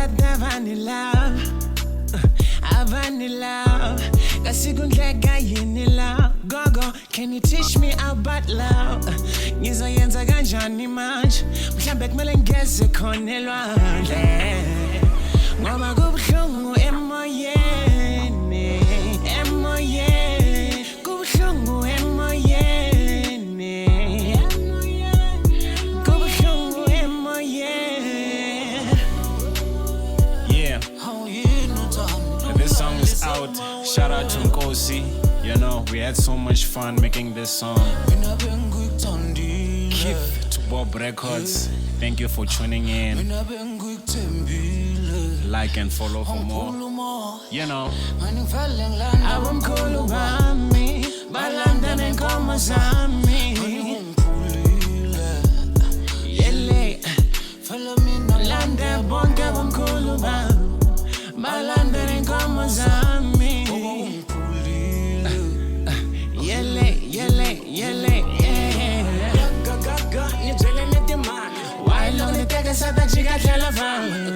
that vanilla, vanilla. Kasikundleka yini love. Gogo, can you teach me about love? Ngizoyenza kanjani manje? Mhlambe kumele ngeze khona elwandle. Ngoba kubuhlungu emoyeni, emoyeni. Kubuhlungu emoyeni, kubuhlungu emoyeni. Yeah. This song is out. Shout out to Nkosi. You know, we had so much fun making this song. Keep to Bob Records. Thank you for tuning in. Like and follow for more. You know. Abamkhulu bami balanda nenkomo zami. Yele landa bonke abamkhulu bami balanda nenkomo zami. Yele gaga nijele netimali. Why long niteke sada chika tela van.